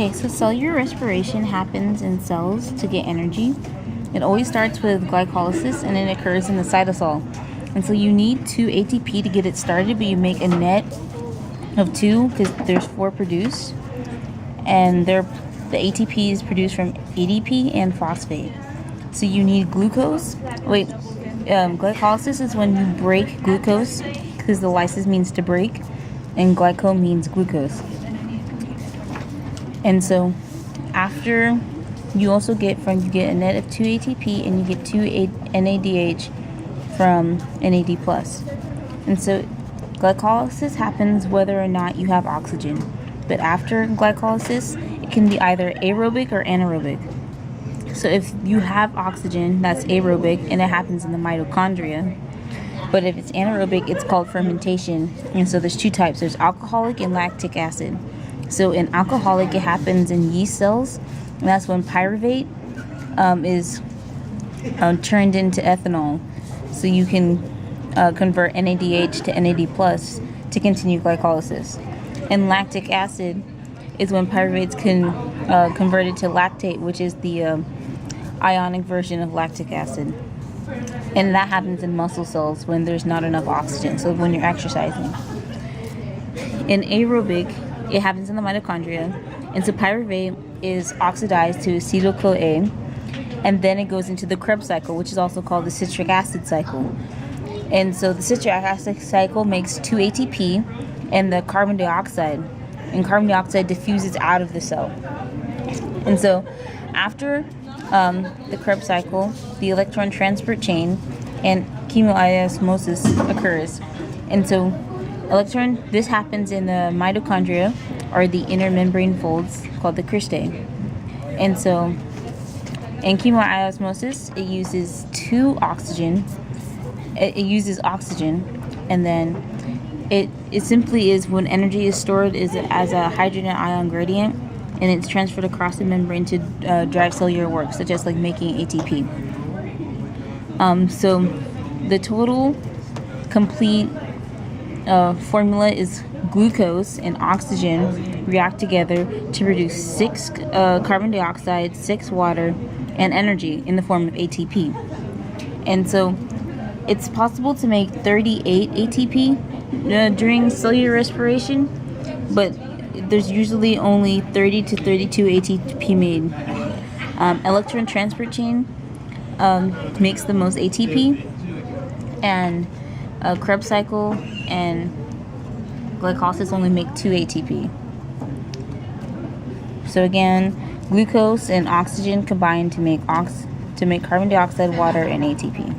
Okay, so cellular respiration happens in cells to get energy. It always starts with glycolysis and then occurs in the cytosol. And so you need 2 ATP to get it started, but you make a net of 2 because there's 4 produced. And the ATP is produced from ADP and phosphate. So you need glucose. Glycolysis is when you break glucose because the lysis means to break and glyco means glucose. And so after you also get a net of 2 ATP and you get 2 NADH from NAD+. And so glycolysis happens whether or not you have oxygen. But after glycolysis, it can be either aerobic or anaerobic. So if you have oxygen, that's aerobic and it happens in the mitochondria. But if it's anaerobic, it's called fermentation. And so there's 2 types. There's alcoholic and lactic acid. So in alcoholic, it happens in yeast cells, and that's when pyruvate is turned into ethanol. So you can convert NADH to NAD+ to continue glycolysis. And lactic acid is when pyruvate's converted to lactate, which is the ionic version of lactic acid. And that happens in muscle cells when there's not enough oxygen, so when you're exercising. In aerobic, it happens in the mitochondria, and so pyruvate is oxidized to acetyl-CoA, and then it goes into the Krebs cycle, which is also called the citric acid cycle. And so the citric acid cycle makes 2 ATP and the carbon dioxide, and carbon dioxide diffuses out of the cell. And so after the Krebs cycle, the electron transport chain and chemoosmosis occurs. And so this happens in the mitochondria, or the inner membrane folds called the cristae. And so in chemoosmosis, it uses oxygen, and then it simply is when energy is stored as a hydrogen ion gradient, and it's transferred across the membrane to drive cellular work, such as like making ATP. So the total complete formula is glucose and oxygen react together to produce 6 carbon dioxide, 6 water, and energy in the form of ATP. And so it's possible to make 38 ATP during cellular respiration, but there's usually only 30 to 32 ATP made. Electron transport chain makes the most ATP, and Krebs cycle and glycolysis only make 2 ATP. So again, glucose and oxygen combine to make carbon dioxide, water, and ATP.